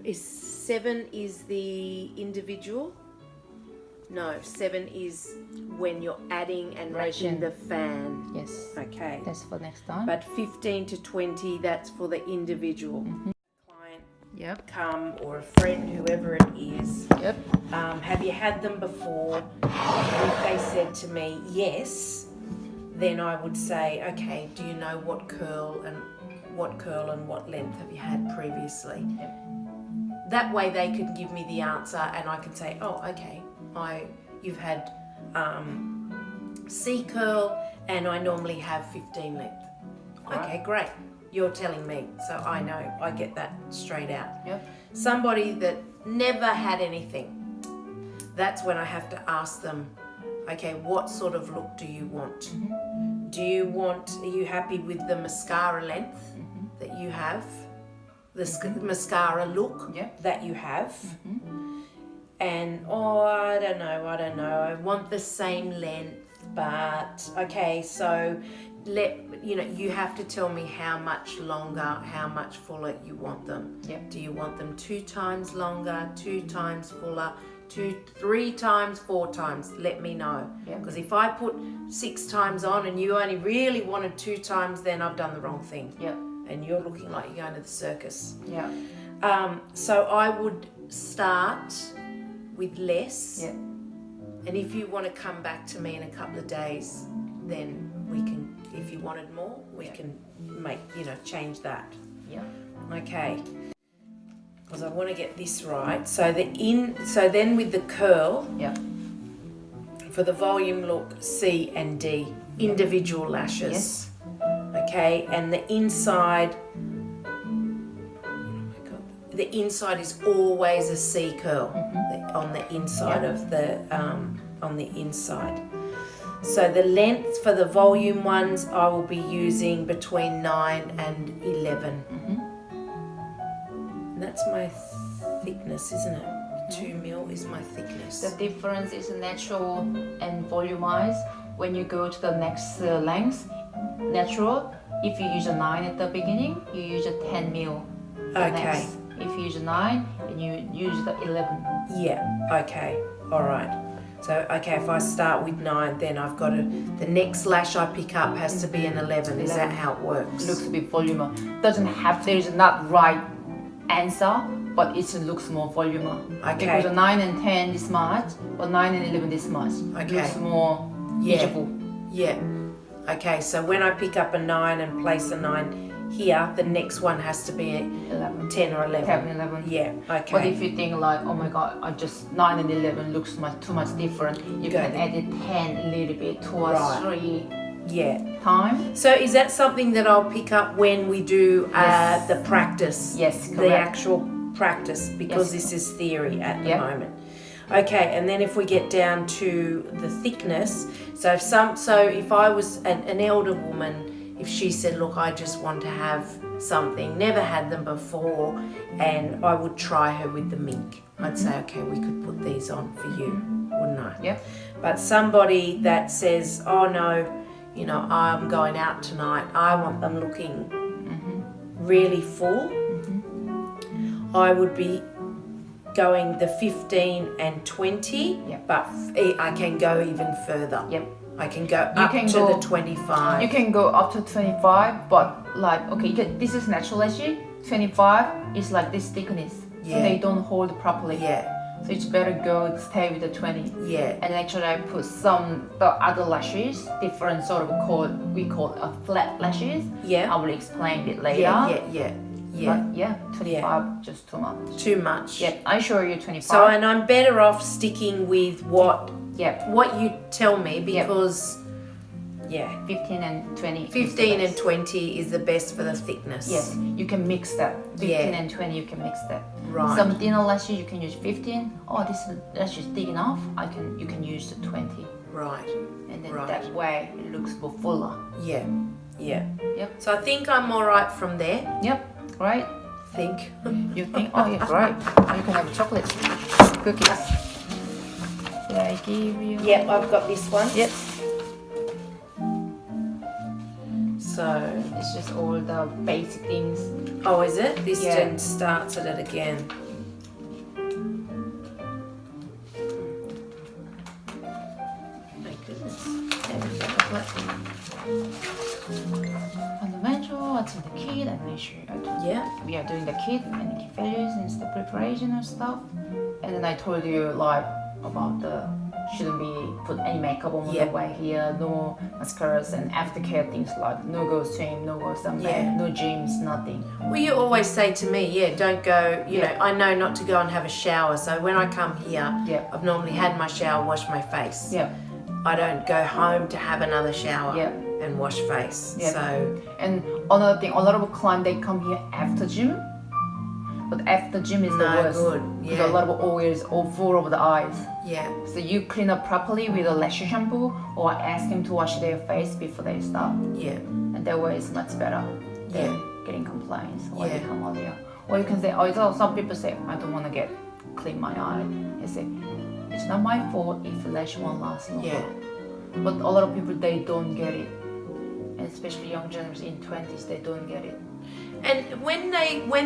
Is 7 is the individual? No, 7 is when you're adding and making the fan. Yes. Okay. That's for next time. But 15 to 20, that's for the individual. Client Yep. come, or a friend, whoever it is. Yep. Have you had them before? If they said to me, yes, then I would say, okay, do you know what curl and what length have you had previously? Yep. That way they could give me the answer and I can say, oh, okay, you've had C curl and I normally have 15 length. Okay, great. You're telling me, so I know, I get that straight out. Yep. Somebody that never had anything, that's when I have to ask them, okay, what sort of look do you want? Are you happy with the mascara length that you have? The mascara look that you have? And, I don't know, I want the same length, but, okay, so you have to tell me how much longer, how much fuller you want them. Yep. Do you want them 2 times longer, 2 times fuller, 3 times, 4 times? Let me know. Because if I put 6 times on and you only really wanted 2 times, then I've done the wrong thing. Yep. And you're looking like you're going to the circus. Yeah. So I would start with less. Yep. And if you want to come back to me in a couple of days, then we can, if you wanted more, we can make, change that. Yeah. Okay. Because I want to get this right. So then with the curl, for the volume look, C and D, individual lashes. Yes. Okay, and the inside, the inside is always a C curl on the inside of the on the inside. So the length for the volume ones, I will be using between 9 and 11. And that's my thickness, isn't it? 2 mil is my thickness. The difference is natural and volumized. When you go to the next length, natural, if you use a 9 at the beginning, you use a 10 mil. Okay. Next. If you use a 9, then you use the 11. Yeah, okay, all right. So, okay, if I start with 9, then I've got the next lash I pick up has to be an 11. Is that how it works? Looks a bit voluminous. Doesn't have, there is not right answer, but it looks more voluminous. Okay. Because a 9 and 10 this much, or 9 and 11 this much. Okay. Looks more visible. Yeah. Okay, so when I pick up a 9 and place a 9 here, the next one has to be 11. 10 or 11. 10 and 11. Yeah, okay. But if you think like, oh my god, I just 9 and 11 looks too much different, you can add it 10 a little bit, 2 or 3 times. So is that something that I'll pick up when we do the practice? Yes, correct. The actual practice, because this is theory at the moment. Okay, and then if we get down to the thickness, so if I was an elder woman, if she said, look, I just want to have something, never had them before, and I would try her with the mink. I'd say, okay, we could put these on for you, wouldn't I? Yeah. But somebody that says, oh no, I'm going out tonight, I want them looking really full, I would be going the 15 and 20, but I can go even further. Yep. I can go up to the 25. You can go up to 25, but like, okay, this is natural lashes. 25 is like this thickness, so they don't hold properly. Yeah. So it's better stay with the 20. Yeah. And actually I put the other lashes, different sort of we call a flat lashes. Yeah. I will explain it later. Yeah. But 25 just too much. Too much. Yeah, I show you 25. So, and I'm better off sticking with what you tell me, because 15 and 20. 15 and 20 is the best for the thickness. Yes, you can mix that. 15 and 20, you can mix that. Right. Some thinner lashes you can use 15. Oh, this lash is thick enough. You can use the 20. Right. And then that way it looks more fuller. Yeah. Yep. So I think I'm all right from there. Yep. Right. Think. You think? Oh, yeah, right. Oh, you can have chocolate cookies. Did I give you? Yep, I've got this one. Yep. So it's just all the basic things. oh, is it? This then starts at it again. Fundamental until the kit, and make sure we are doing the kit and key failures and the preparation and stuff. And then I told you like about the shouldn't be put any makeup on the way here, no mascaras and aftercare things like no go swim, no go sunbath, no gyms, nothing. Well, you always say to me, don't go, you know, I know not to go and have a shower. So when I come here, I've normally had my shower, washed my face. I don't go home to have another shower and wash face. So, and another thing, a lot of clients, they come here after gym. But after gym is the worst. Good. Because a lot of oils all full over the eyes. So you clean up properly with a lash shampoo or ask them to wash their face before they start. And that way it's much better than getting complaints or they come earlier. Or you can say, some people say, I don't want to get clean my eye. I say, it's not my fault if the lash won't last longer. But a lot of people, they don't get it. And especially young generation in 20s, they don't get it. And when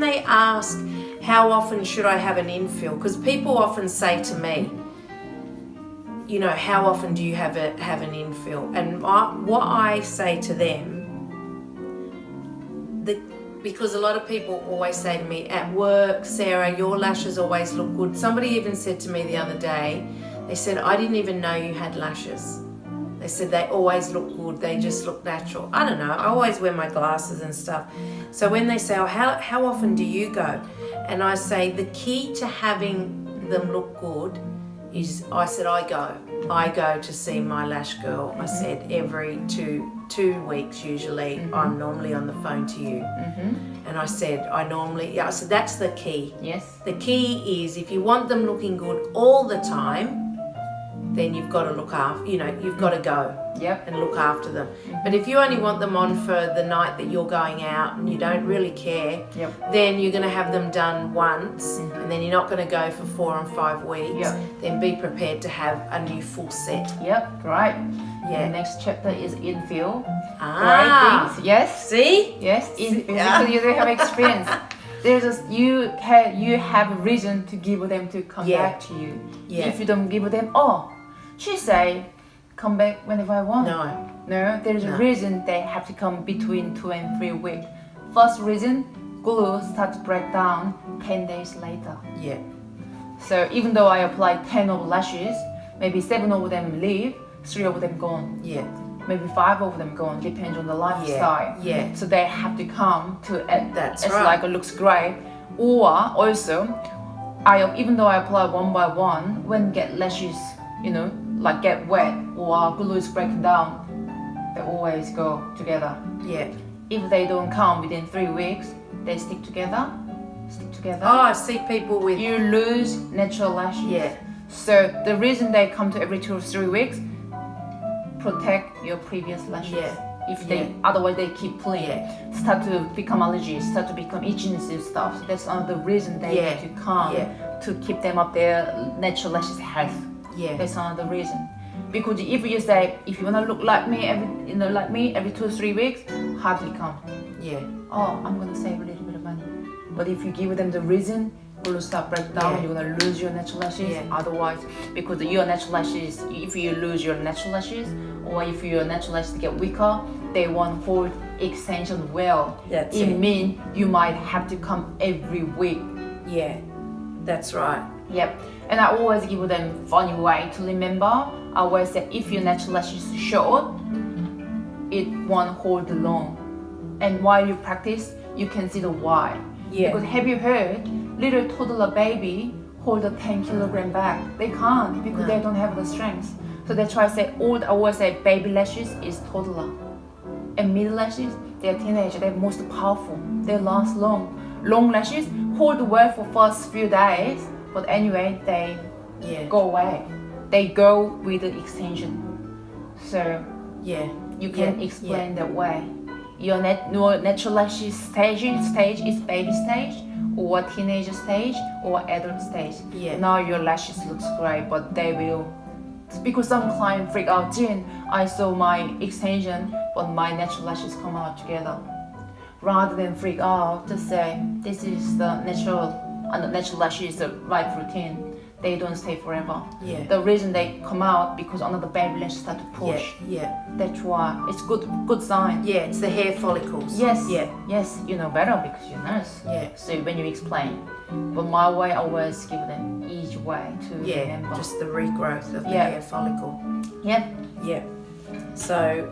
they ask how often should I have an infill, because people often say to me, you know, how often do you have an infill? And what I say to them, because a lot of people always say to me at work, Sarah, your lashes always look good. Somebody even said to me the other day, they said, I didn't even know you had lashes. They said they always look good, they just look natural. I don't know, I always wear my glasses and stuff. So when they say, how often do you go? And I say the key to having them look good is, I said I go to see my lash girl. I said every two weeks usually. I'm normally on the phone to you. And I said I said that's the key. The key is if you want them looking good all the time, then you've got to look after, you know, you've got to go and look after them. But if you only want them on for the night that you're going out and you don't really care, then you're going to have them done once and then you're not going to go for 4 and 5 weeks. Then be prepared to have a new full set. Right. The next chapter is infill. Right things. Yes. See? Yes, infill. Because you don't have experience. There's just you have a reason to give them to come back to you. If you don't give them, she say, come back whenever I want. No, there's a reason they have to come between 2 and 3 weeks. First reason, glue starts to break down 10 days later. So even though I apply 10 of lashes, maybe 7 of them leave, 3 of them gone. Maybe 5 of them gone, depends on the lifestyle. So they have to come to it's like it looks great. Or also, even though I apply one by one, when get lashes, you know, like get wet or glue is breaking down, they always go together. If they don't come within 3 weeks, they stick together. I see people with... You lose natural lashes. So the reason they come to every 2 or 3 weeks, protect your previous lashes. If they otherwise they keep pulling, start to become allergies, start to become itchiness and stuff. So that's another reason they need to come to keep them up their natural lashes health. That's another reason. Because if you say, if you wanna look like me every 2 or 3 weeks, hardly come. I'm gonna save a little bit of money. But if you give them the reason, will start break down, you're gonna lose your natural lashes. Otherwise, because your natural lashes, if you lose your natural lashes, or if your natural lashes get weaker, they won't hold extension well. It means you might have to come every week. That's right. And I always give them funny way to remember. I always say if your natural lash is short, it won't hold long. And while you practice, you can see the why. Because have you heard little toddler baby hold a 10 kilogram bag? They can't because they don't have the strength. So they try to say I always say baby lashes is toddler. And middle lashes, they're teenager, they're most powerful. They last long. Long lashes hold well for first few days, but anyway, they go away. They go with the extension. So you can explain that way. Your natural lashes stage is baby stage, or teenager stage, or adult stage. Now your lashes looks great, but they will, because some client freak out, Jean, I saw my extension, but my natural lashes come out together. Rather than freak out, just say this is the natural lashes, the right routine. they don't stay forever. Yeah. The reason they come out because another baby lash start to push. Yeah. That's why it's good sign. Yeah, it's the hair follicles. Yes. Yeah. Yes, you know better because you're a nurse. Yeah. So when you explain, but my way I always give them easy way to remember. Just the regrowth of the Yeah. hair follicle. Yep. Yeah. So,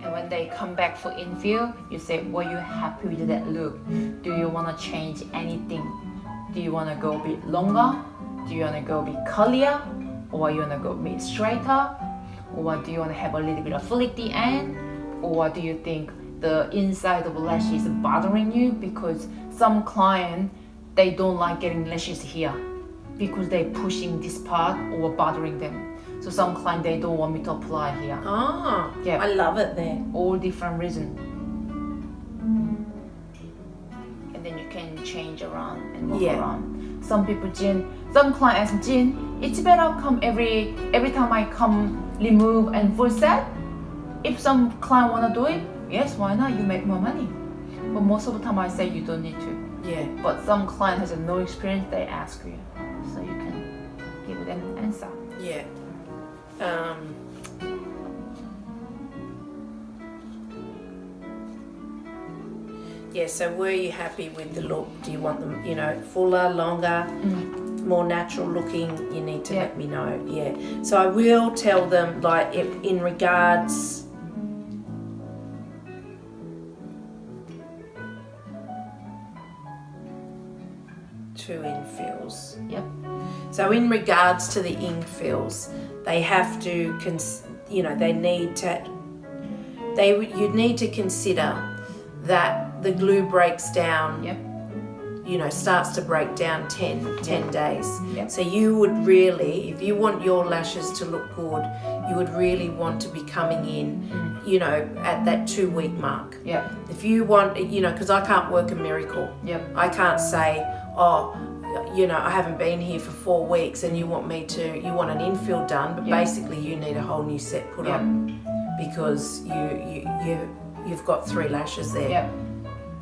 And when they come back for infill, you say, were you happy with that look? Do you want to change anything? Do you want to go a bit longer? Do you want to go a bit curlier? Or you want to go a bit straighter? Or do you want to have a little bit of flick at the end? Or do you think the inside of the lash is bothering you? Because some client, they don't like getting lashes here because they're pushing this part or bothering them. So some client, they don't want me to apply here. Yeah. I love it there. All different reason. And then you can change around and move around. Some people, some client ask Jin, it's better come every time I come remove and full set. If some client wanna do it, yes, why not? You make more money. But most of the time I say you don't need to. Yeah. But some client has no experience, they ask you, so you can give them an answer. Yeah. Yeah, so were you happy with the look? Do you want them, fuller, longer, more natural looking? You need to let me know. Yeah. So I will tell them, like, if in regards to infills. Yep. So in regards to the infills, they have to, you'd need to consider that the glue breaks down, starts to break down 10 days. Yep. So you would really, if you want your lashes to look good, you would really want to be coming in, at that 2-week mark. Yep. If you want, because I can't work a miracle. Yep. I can't say, I haven't been here for 4 weeks and you want an infill done, but basically you need a whole new set put on because you've got 3 lashes there. Yep.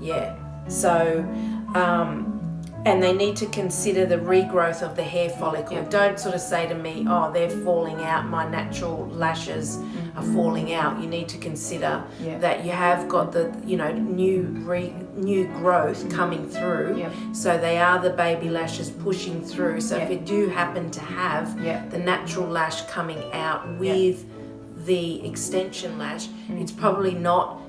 Yeah. So, and they need to consider the regrowth of the hair follicle. Don't sort of say to me, they're falling out, my natural lashes are falling out. You need to consider that you have got the, new growth coming through. So they are the baby lashes pushing through. So if you do happen to have the natural lash coming out with the extension lash, it's probably not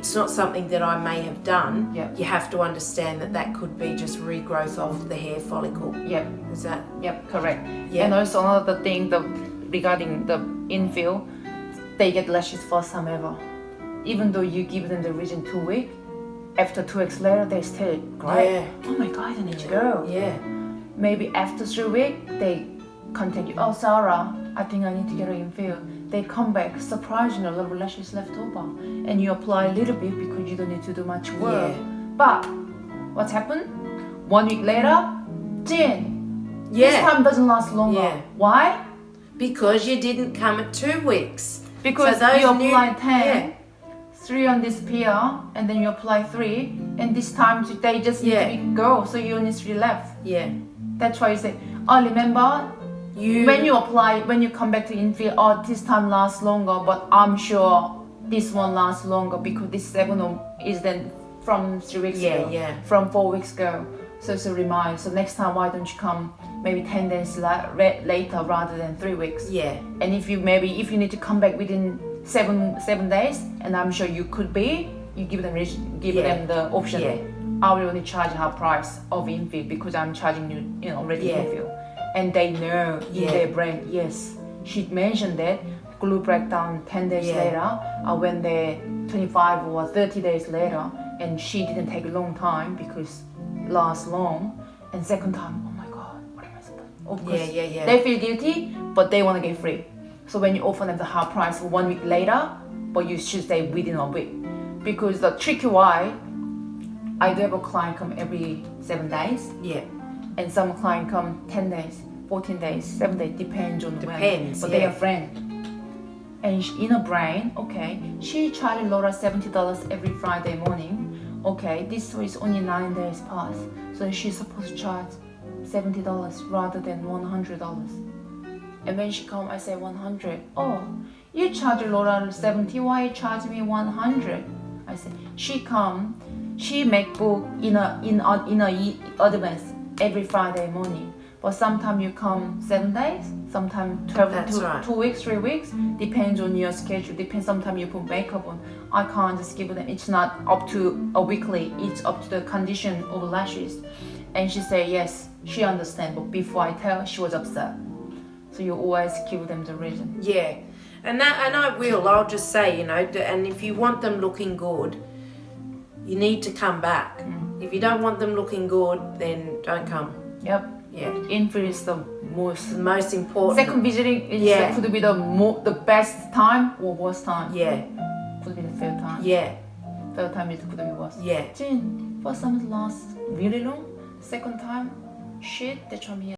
something that I may have done. You have to understand that could be just regrowth of the hair follicle. Is that? Correct. And also another thing regarding the infill, they get lashes first time ever. Even though you give them the region 2 weeks, after 2 weeks later they still great. Oh my God, I need to go. Maybe after 3 weeks they contact you. Oh, Sarah, I think I need to get an infill. They come back, surprisingly, a lot of lashes left over, and you apply a little bit because you don't need to do much work. But what's happened? 1 week later, Jen, this time doesn't last longer. Why? Because you didn't come at 2 weeks. Because so you apply 10, 3 on this PR, and then you apply 3, and this time they just need to go, so you only 3 left. That's why you say, remember, when you come back to infill, this time lasts longer, but I'm sure this one lasts longer because this 7 is then from 3 weeks ago, from 4 weeks ago. So it's a reminder. So next time, why don't you come maybe 10 days later rather than 3 weeks? And if you need to come back within 7 days, and I'm sure you could be, you give them the option. I will only charge half price of infill because I'm charging you already infill. And they know in their brain, yes, she mentioned that glue breakdown 10 days later, when they're 25 or 30 days later, and she didn't take a long time because lasts long, and second time, oh my God, what am I supposed to do? They feel guilty, but they want to get free. So when you offer them the half price 1 week later, but you should stay within a week. Because the tricky why, I do have a client come every 7 days. And some client come 10 days, 14 days, 7 days, depends on when. But they are friends. And in her brain, she charges Laura $70 every Friday morning. okay, this is only 9 days past, so she's supposed to charge $70 rather than $100. And when she come, I say 100. Oh, you charge Laura 70, why you charge me 100? I say, she come, she make book in a advance every Friday morning. But sometimes you come 7 days, sometimes 12 That's to right. 2 weeks, 3 weeks. Depends on your schedule. Depends. Sometimes you put makeup on. I can't just give them. It's not up to a weekly. It's up to the condition of lashes. And she say yes, she understand. But before I tell, she was upset. So you always give them the reason. Yeah, and I will. I'll just say, you know, and if you want them looking good, you need to come back. If you don't want them looking good, then don't come. Yep. Yeah, Info is the most. the most important. Second visiting is Yeah. could be the best time or worst time. Yeah, Could be the third time. yeah, Third time it could be worse. yeah. Jin, first time it lasts really long. Second time, shit, they told me